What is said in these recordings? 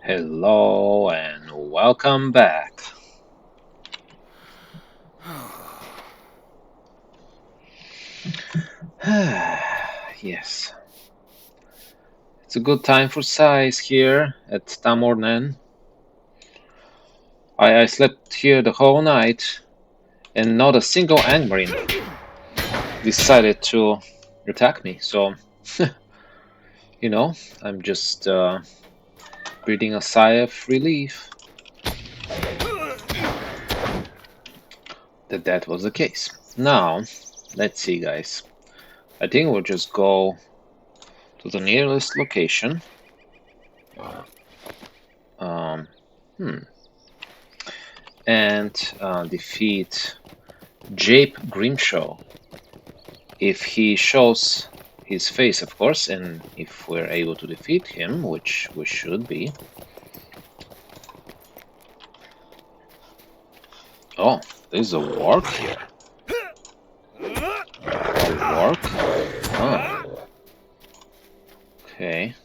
Hello and welcome back. Yes, it's a good time for size here at Tamornen. I slept here the whole night and not a single Angmarine decided to attack me. So, you know, I'm just breathing a sigh of relief that that was the case. Now, let's see, guys. I think we'll just go to the nearest location. Um, and defeat Jape Grimshaw. If he shows his face, of course, and if we're able to defeat him, which we should be. Oh, there's a warg here. A warg? Oh. Okay.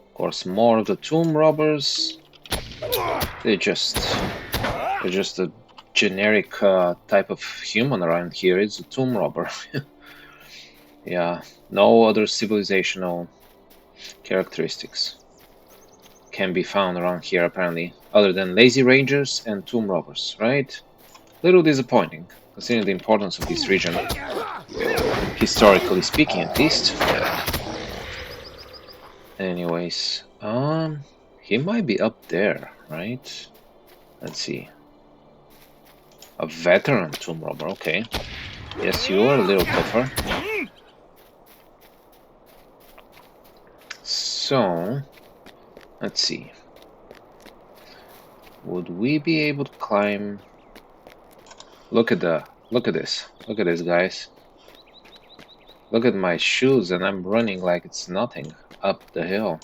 Of course, more of the tomb robbers. They're just a generic type of human around here. It's a tomb robber. Yeah, no other civilizational characteristics can be found around here apparently, other than lazy rangers and tomb robbers, right? Little disappointing, considering the importance of this region, historically speaking at least. Anyways, he might be up there, right? Let's see. A veteran tomb robber, okay. Yes, you are a little tougher. So, let's see. Would we be able to climb? Look at this. Look at this, guys. Look at my shoes, and I'm running like it's nothing up the hill.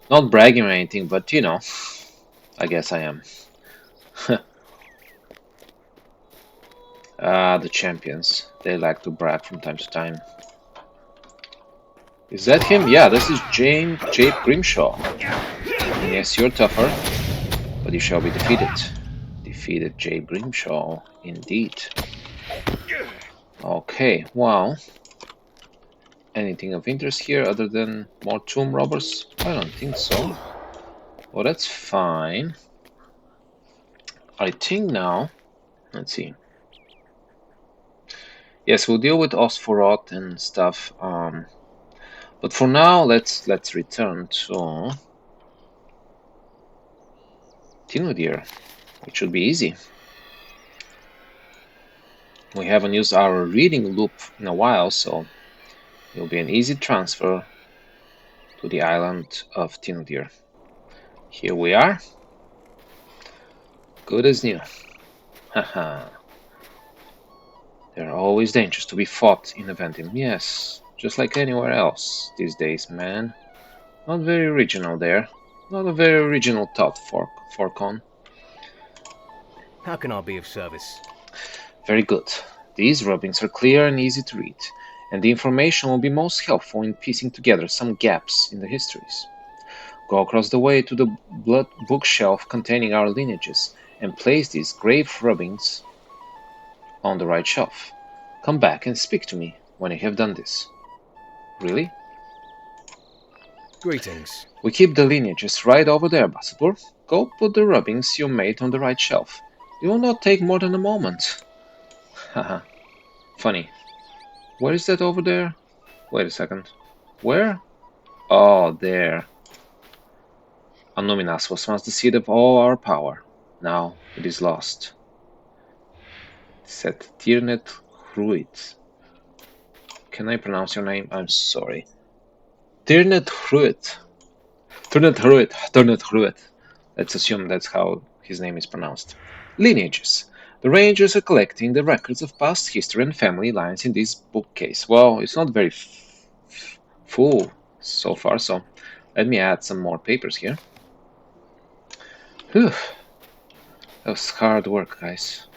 Not bragging or anything, but you know, I guess I am. The champions. They like to brag from time to time. Is that him? Yeah, this is Jape Grimshaw. And yes, you're tougher, but you shall be defeated. Defeated Jape Grimshaw, indeed. Okay, well, anything of interest here other than more tomb robbers? I don't think so. Well, that's fine. I think now, let's see. Yes, we'll deal with Osphoroth and stuff. But for now, let's return to Tinudir, which should be easy. We haven't used our reading loop in a while, so it'll be an easy transfer to the island of Tinudir. Here we are. Good as new. Haha. There are always dangers to be fought in Aventim. Yes, just like anywhere else these days, man. Not very original there. Not a very original thought, Forcon. How can I be of service? Very good. These rubbings are clear and easy to read, and the information will be most helpful in piecing together some gaps in the histories. Go across the way to the blood bookshelf containing our lineages, and place these grave rubbings on the right shelf. Come back and speak to me when you have done this. Really? Greetings. We keep the lineages right over there, Basipur. Go put the rubbings you made on the right shelf. It will not take more than a moment. Haha. Funny. Where is that over there? Wait a second. Where? Oh, there. Annuminas was once the seat of all our power. Now it is lost. Said Tirnet Hruit. Can I pronounce your name? I'm sorry. Tirnet Hruit. Tirnet Hruit. Tirnet Hruit. Let's assume that's how his name is pronounced. Lineages. The Rangers are collecting the records of past history and family lines in this bookcase. Well, it's not very full so far, so let me add some more papers here. Whew. That was hard work, guys.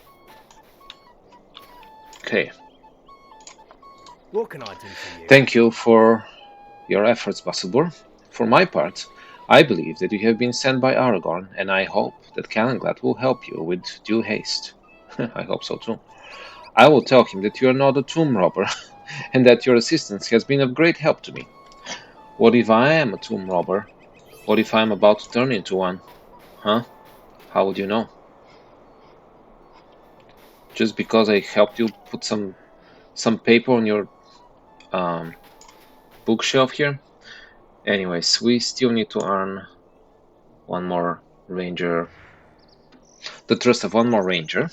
Okay. What can I do for you? Thank you for your efforts, Basubur. For my part, I believe that you have been sent by Aragorn, and I hope that Callanglad will help you with due haste. I hope so too. I will tell him that you are not a tomb robber, and that your assistance has been of great help to me. What if I am a tomb robber? What if I am about to turn into one? Huh? How would you know? Just because I helped you put some paper on your um, bookshelf here? Anyways, we still need to earn one more ranger, the trust of one more ranger,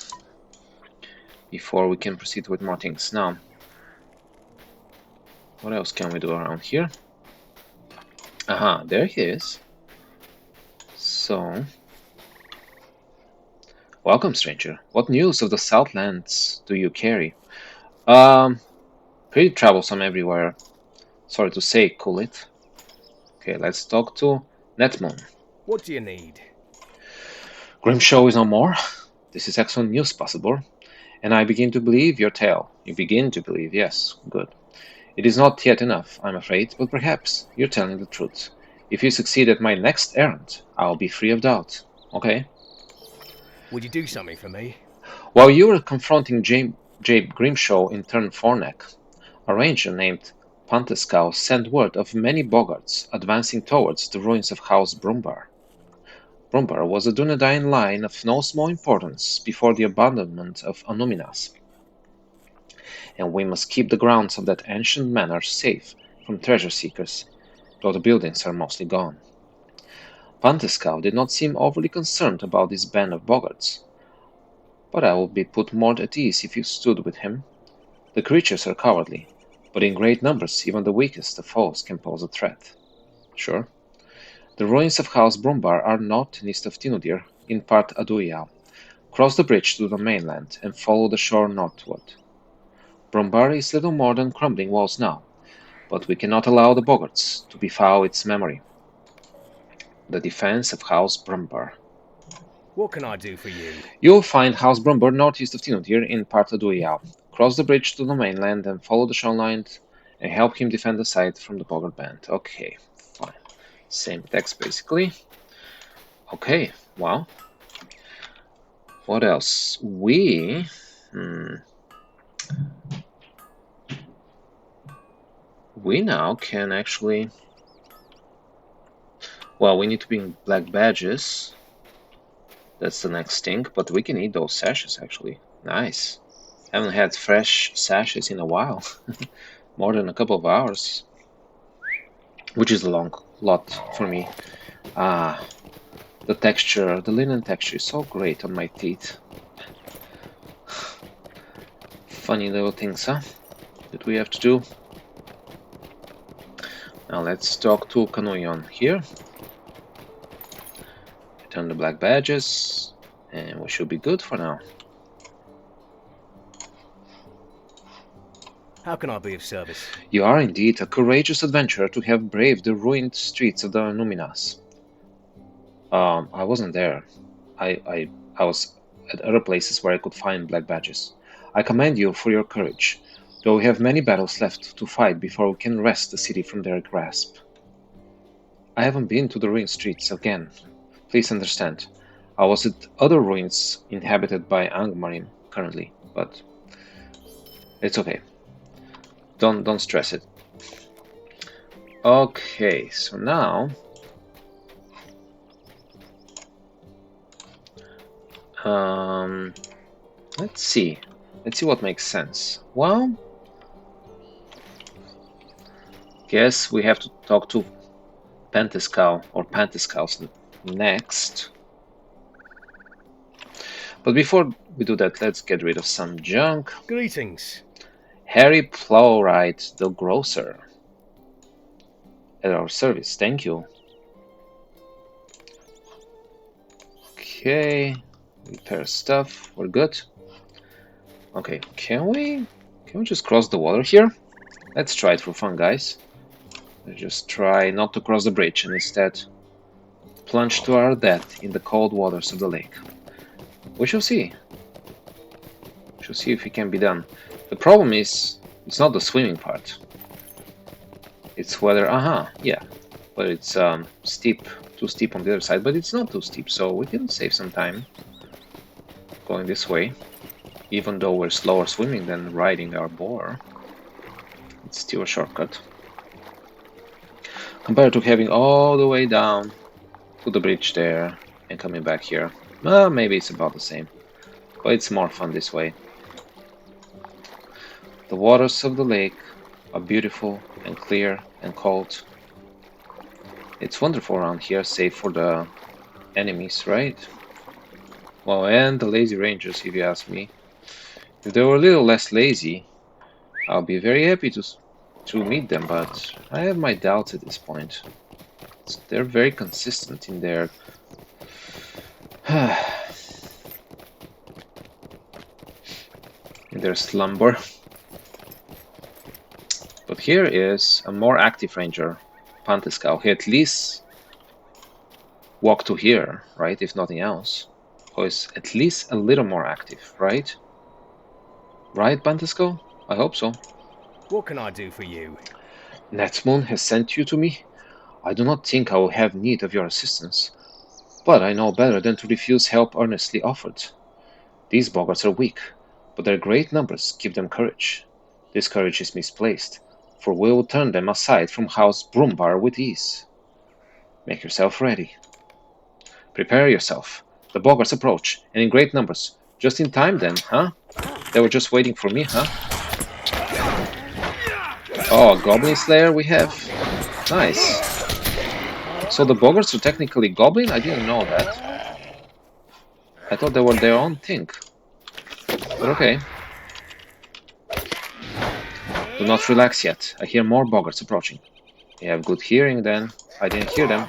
before we can proceed with more things. Now, what else can we do around here? Aha, there he is. So, welcome, stranger. What news of the Southlands do you carry? Um, Pretty troublesome everywhere. Sorry to say, cool it. Okay, let's talk to Netmoon. What do you need? Grimshaw is no more. This is excellent news, possible. And I begin to believe your tale. You begin to believe, yes, good. It is not yet enough, I'm afraid, but perhaps you're telling the truth. If you succeed at my next errand, I'll be free of doubt. Okay? Would you do something for me? While you were confronting Jabe Grimshaw in Turnforneck, a ranger named Pantescow sent word of many boggarts advancing towards the ruins of House Brumbar. Brumbar was a Dunedain line of no small importance before the abandonment of Anuminas, and we must keep the grounds of that ancient manor safe from treasure seekers, though the buildings are mostly gone. Pantescow did not seem overly concerned about this band of boggarts, but I would be put more at ease if you stood with him. The creatures are cowardly, but in great numbers even the weakest of foes can pose a threat. Sure. The ruins of House Brumbar are north and east of Tinudir, in part Aduial. Cross the bridge to the mainland and follow the shore northward. Brumbar is little more than crumbling walls now, but we cannot allow the boggarts to befoul its memory. The defense of House Brumbar. What can I do for you? You'll find House Brumbar northeast of Tinudir in part Aduial. Cross the bridge to the mainland and follow the shoreline and help him defend the site from the boggart band. Okay, fine. Same text basically. Okay, well. What else? We now can actually, well, we need to bring black badges. That's the next thing, but we can eat those sashes actually. Nice. Haven't had fresh sashes in a while. More than a couple of hours. Which is a long lot for me. Ah, the texture, the linen texture is so great on my teeth. Funny little things, huh? That we have to do. Now let's talk to Kanoyon here. Return the black badges, and we should be good for now. How can I be of service? You are indeed a courageous adventurer to have braved the ruined streets of the Numinas. I wasn't there. I was at other places where I could find black badges. I commend you for your courage, though we have many battles left to fight before we can wrest the city from their grasp. I haven't been to the ruined streets again. Please understand. I was at other ruins inhabited by Angmarim currently, but it's okay. Don't stress it. Okay, so now let's see what makes sense. Well, guess we have to talk to Pantescow or Pantescows next. But before we do that, let's get rid of some junk. Greetings. Harry Plowright, the grocer. At our service, thank you. Okay, repair stuff, we're good. Okay, can we just cross the water here? Let's try it for fun, guys. Let's just try not to cross the bridge and instead plunge to our death in the cold waters of the lake. We shall see. We shall see if it can be done. The problem is, it's not the swimming part. It's whether, yeah. but it's steep, too steep on the other side, but it's not too steep, so we can save some time going this way. Even though we're slower swimming than riding our boar, it's still a shortcut. Compared to having all the way down to the bridge there and coming back here. Maybe it's about the same, but it's more fun this way. The waters of the lake are beautiful and clear and cold. It's wonderful around here, save for the enemies, right? Well, and the lazy rangers, if you ask me. If they were a little less lazy, I'll be very happy to meet them, but I have my doubts at this point. They're very consistent in their in their slumber. But here is a more active ranger, Pantiskau. He at least walked to here, right? If nothing else. Who is at least a little more active, right? Right, Pantiskau? I hope so. What can I do for you? Netmoon has sent you to me. I do not think I will have need of your assistance, but I know better than to refuse help earnestly offered. These boggarts are weak, but their great numbers give them courage. This courage is misplaced, for we will turn them aside from House Brumbar with ease. Make yourself ready. Prepare yourself. The boggarts approach, and in great numbers. Just in time then, huh? They were just waiting for me, huh? Oh, Goblin Slayer we have. Nice. So the boggarts are technically goblin? I didn't know that. I thought they were their own thing. But okay. Do not relax yet. I hear more boggarts approaching. You have good hearing then. I didn't hear them.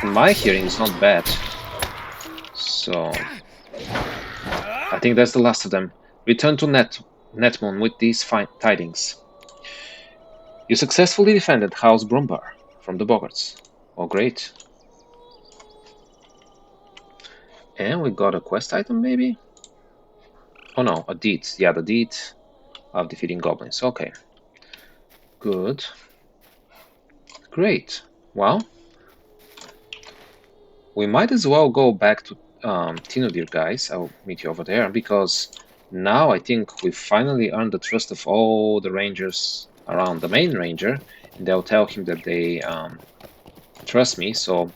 And my hearing is not bad. So I think that's the last of them. Return to Netmon with these fine tidings. You successfully defended House Brumbar from the boggarts. Oh, great. And we got a quest item, maybe? Oh no, a deed. Yeah, the deed of defeating goblins. Okay. Good. Great. Well, we might as well go back to Tinodir, guys. I'll meet you over there, because now I think we finally earned the trust of all the rangers around the main ranger, and they'll tell him that they trust me, so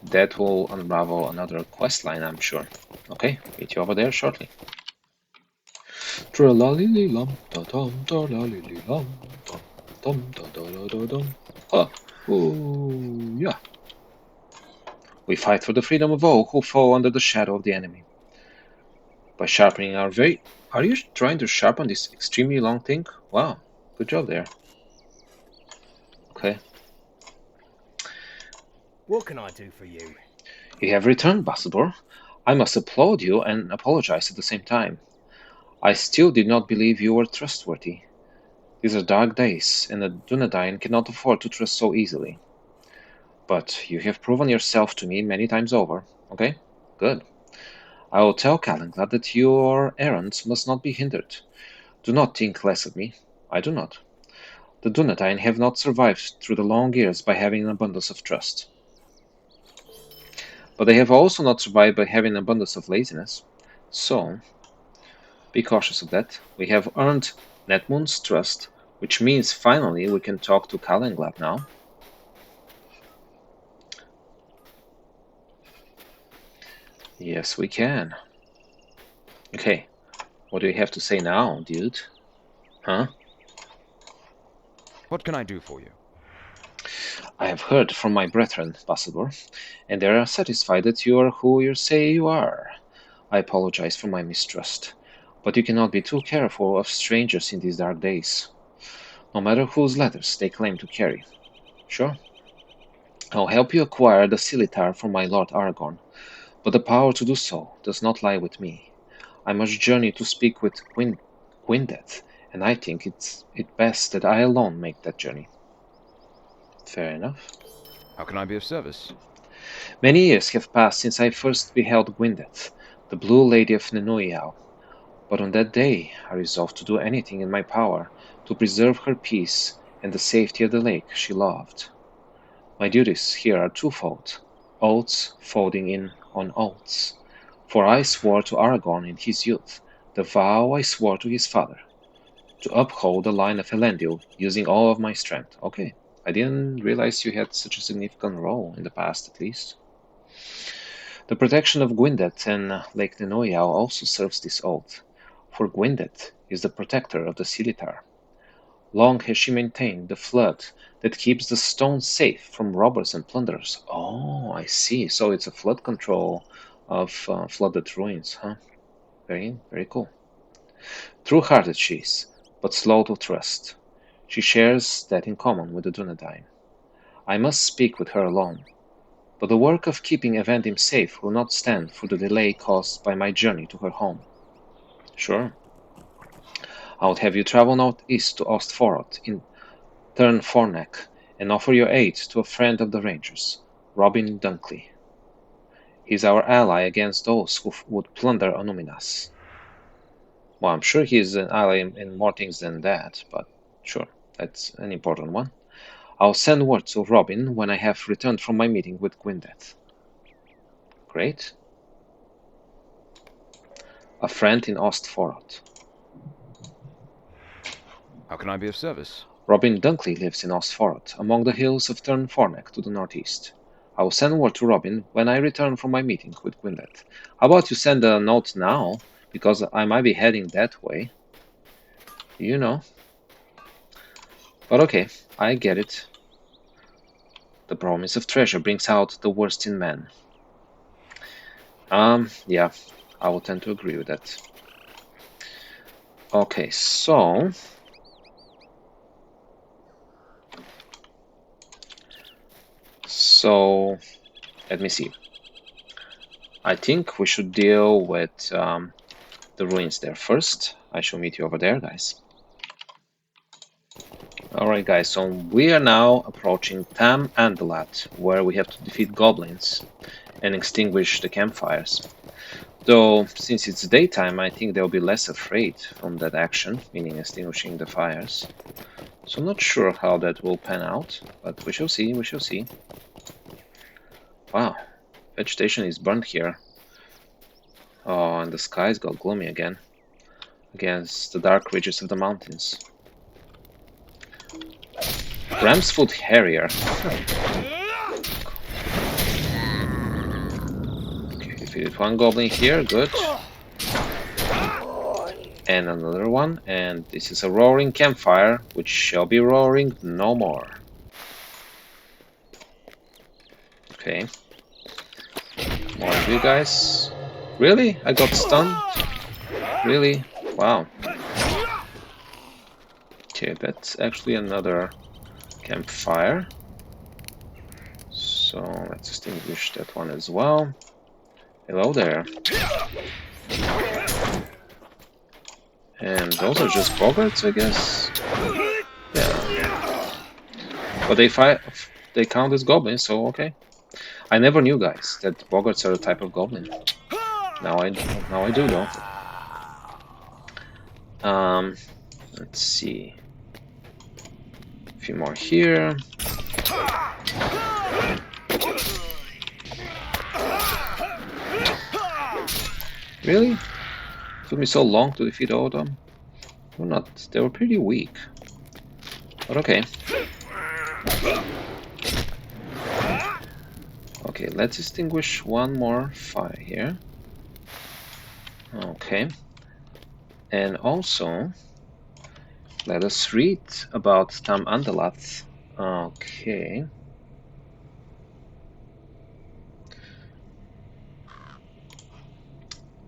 that will unravel another quest line, I'm sure. Okay, meet you over there shortly. Ooh, yeah. We fight for the freedom of all who fall under the shadow of the enemy. By sharpening our very... Are you trying to sharpen this extremely long thing? Wow, good job there. Okay. What can I do for you? You have returned, Bassador. I must applaud you and apologize at the same time. I still did not believe you were trustworthy. These are dark days, and a Dunedain cannot afford to trust so easily. But you have proven yourself to me many times over. Okay? Good. I will tell Calenglad that your errands must not be hindered. Do not think less of me. I do not. The Dunedain have not survived through the long years by having an abundance of trust. But they have also not survived by having an abundance of laziness. So, be cautious of that. We have earned Netmoon's trust, which means finally we can talk to Calenglad now. Yes, we can. Okay, what do you have to say now, dude? Huh? What can I do for you? I have heard from my brethren, Bassador, and they are satisfied that you are who you say you are. I apologize for my mistrust, but you cannot be too careful of strangers in these dark days, no matter whose letters they claim to carry. Sure. I'll help you acquire the Scimitar from my Lord Aragorn, but the power to do so does not lie with me. I must journey to speak with Gwyndet, and I think it best that I alone make that journey. Fair enough. How can I be of service? Many years have passed since I first beheld Gwyndet, the Blue Lady of Nenuyau, but on that day I resolved to do anything in my power to preserve her peace and the safety of the lake she loved. My duties here are twofold: oaths folding in on oaths. For I swore to Aragorn in his youth the vow I swore to his father, to uphold the line of Elendil using all of my strength. Okay, I didn't realize you had such a significant role in the past, at least. The protection of Gwyndet and Lake Nenoyal also serves this oath, for Gwyndet is the protector of the Silitar. Long has she maintained the flood that keeps the stone safe from robbers and plunderers. Oh, I see. So it's a flood control of flooded ruins, huh? Very, very cool. True-hearted she is, but slow to trust. She shares that in common with the Dunedain. I must speak with her alone, but the work of keeping Evendim safe will not stand for the delay caused by my journey to her home. Sure. I would have you travel northeast to Ostforoth in Turnforneck and offer your aid to a friend of the Rangers, Robin Dunkley. He's our ally against those who would plunder Onuminas. Well, I'm sure he's an ally in more things than that, but sure, that's an important one. I'll send word to Robin when I have returned from my meeting with Gwyndet. Great. A friend in Ostforoth. How can I be of service? Robin Dunkley lives in Ostforoth, among the hills of Turnforneck to the northeast. I will send word to Robin when I return from my meeting with Gwyndet. How about you send a note now, because I might be heading that way. You know. But okay, I get it. The promise of treasure brings out the worst in men. Yeah, I will tend to agree with that. Okay, so... let me see. I think we should deal with the ruins there first. I shall meet you over there, guys. Alright guys, so we are now approaching Tam Andalat, where we have to defeat goblins and extinguish the campfires. Though, since it's daytime, I think they'll be less afraid from that action, meaning extinguishing the fires. So I'm not sure how that will pan out, but we shall see, we shall see. Wow, vegetation is burnt here. Oh, and the skies got gloomy again, against the dark ridges of the mountains. Ram's Foot Harrier. Okay, defeated one goblin here, good. And another one, and this is a roaring campfire, which shall be roaring no more. Okay. More of you guys. Really? I got stunned? Really? Wow. Okay, that's actually another campfire. So let's extinguish that one as well. Hello there. And those are just boggarts, I guess. Yeah. But they count as goblins, so okay. I never knew, guys, that boggarts are a type of goblin. Now I do though. Let's see. A few more here. Really? It took me so long to defeat all of them? Well, not. They were pretty weak. But okay. Okay, let's extinguish one more fire here. Okay. And also, let us read about Tam Andalath. Okay.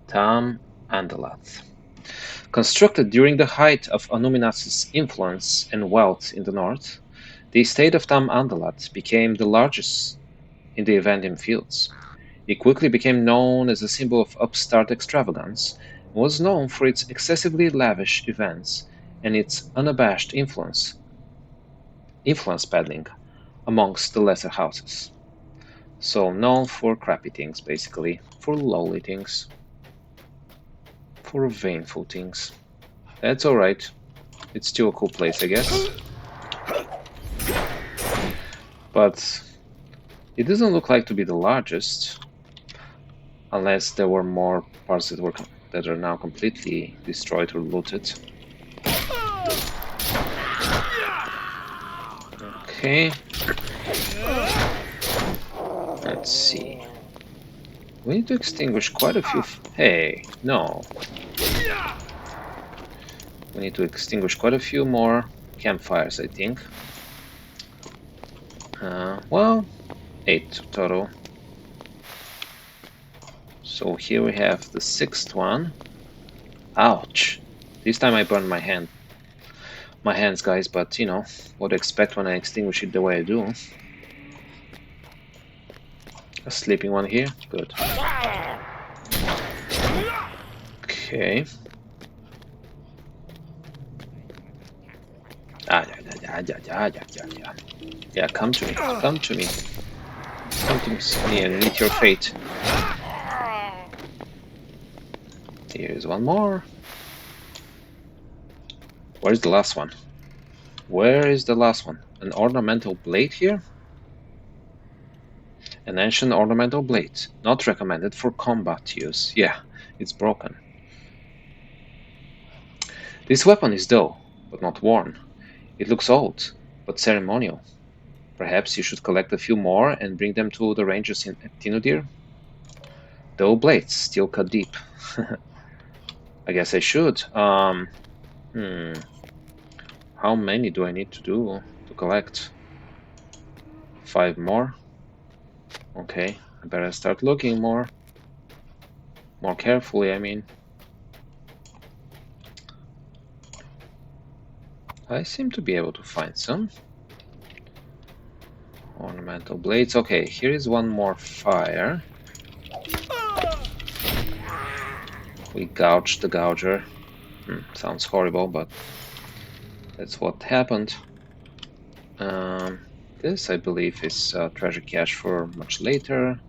Tam Andalath. Constructed during the height of Onuminas's influence and wealth in the north, the estate of Tam Andalat became the largest in the Evendim fields. It quickly became known as a symbol of upstart extravagance and was known for its excessively lavish events and its unabashed influence peddling amongst the lesser houses. So known for crappy things, basically, for lowly things, for vainful things. That's alright. It's still a cool place, I guess. But It doesn't look like to be the largest, unless there were more parts that are now completely destroyed or looted. Okay. Let's see. We need to extinguish quite a few. Hey, no. We need to extinguish quite a few more campfires, I think. Well, 8 total. So here we have the 6th one. Ouch! This time I burned my hands, guys. But you know what to expect when I extinguish it the way I do. A sleeping one here. Good. Okay. Yeah, come to me. Come to me. Come to me and meet your fate. Here's one more. Where's the last one? Where is the last one? An ornamental blade here? An ancient ornamental blade. Not recommended for combat use. Yeah, it's broken. This weapon is dull, but not worn. It looks old, but ceremonial. Perhaps you should collect a few more and bring them to the rangers in Tinudir? Dull blades still cut deep. I guess I should. How many do I need to do to collect? 5 more? Okay, I better start looking more carefully, I mean. I seem to be able to find some. Ornamental blades. Okay, here is one more fire. We gouged the gouger. Sounds horrible, but that's what happened. This, I believe, is treasure cache for much later.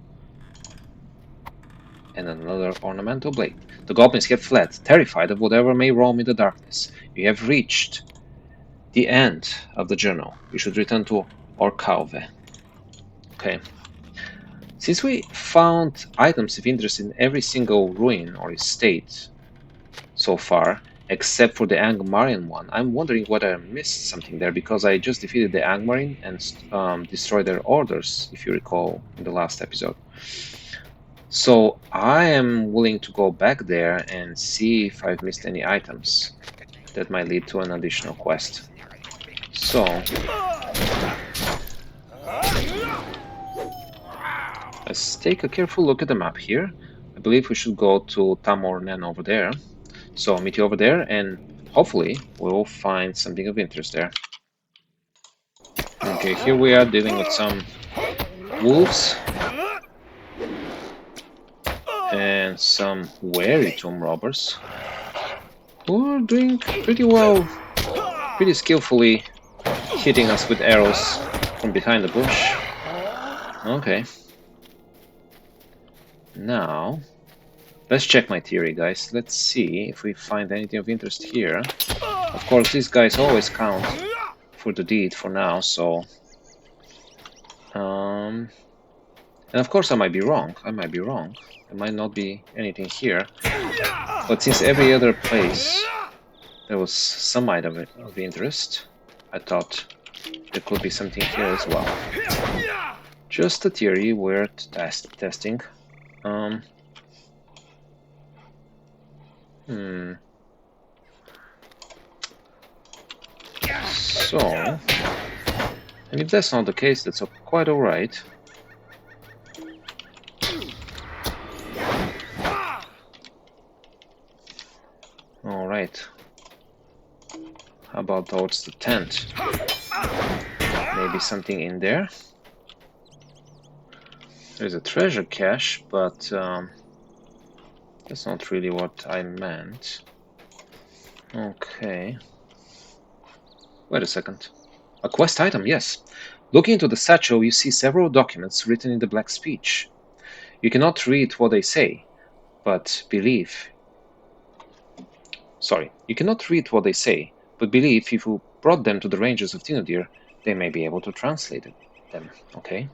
And another ornamental blade. The goblins have fled, terrified of whatever may roam in the darkness. You have reached the end of the journal. You should return to Orkauve. Okay. Since we found items of interest in every single ruin or estate so far, except for the Angmarian one, I'm wondering whether I missed something there, because I just defeated the Angmarin and destroyed their orders, if you recall, in the last episode. So I am willing to go back there and see if I've missed any items that might lead to an additional quest. So let's take a careful look at the map here. I believe we should go to Tamornen over there. So I'll meet you over there, and hopefully we'll find something of interest there. Okay, here we are dealing with some wolves and some wary tomb robbers who are doing pretty well, pretty skillfully hitting us with arrows from behind the bush. Okay. Now, let's check my theory, guys. Let's see if we find anything of interest here. Of course, these guys always count for the deed for now, so... And of course I might be wrong. There might not be anything here. But since every other place there was some item of interest, I thought there could be something here as well. Just a theory worth testing. So, and if that's not the case, that's quite alright. Alright. How about towards the tent? Maybe something in there? There's a treasure cache, but that's not really what I meant. Okay. Wait a second. A quest item, yes. Looking into the satchel, you see several documents written in the Black Speech. You cannot read what they say, but believe... Sorry, you cannot read what they say, but believe if you brought them to the rangers of Tinudir, they may be able to translate them, okay?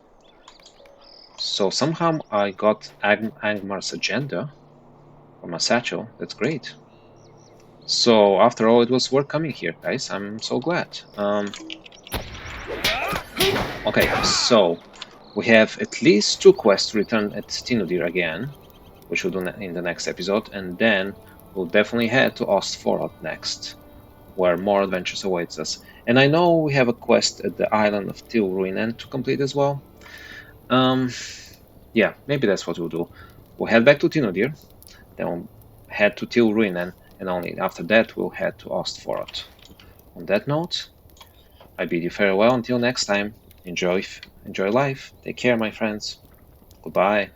So somehow I got Angmar's agenda from a satchel. That's great. So after all, it was worth coming here, guys. I'm so glad. Okay, so we have at least 2 quests to return at Tinodir again, which we'll do in the next episode, and then we'll definitely head to Ostforoth next, where more adventures awaits us. And I know we have a quest at the island of Tilruinen to complete as well. Yeah, maybe that's what we'll do. We'll head back to Tinodir, then we'll head to Tilruinen, and only after that we'll head to Ostforoth. On that note, I bid you farewell until next time. Enjoy life. Take care, my friends. Goodbye.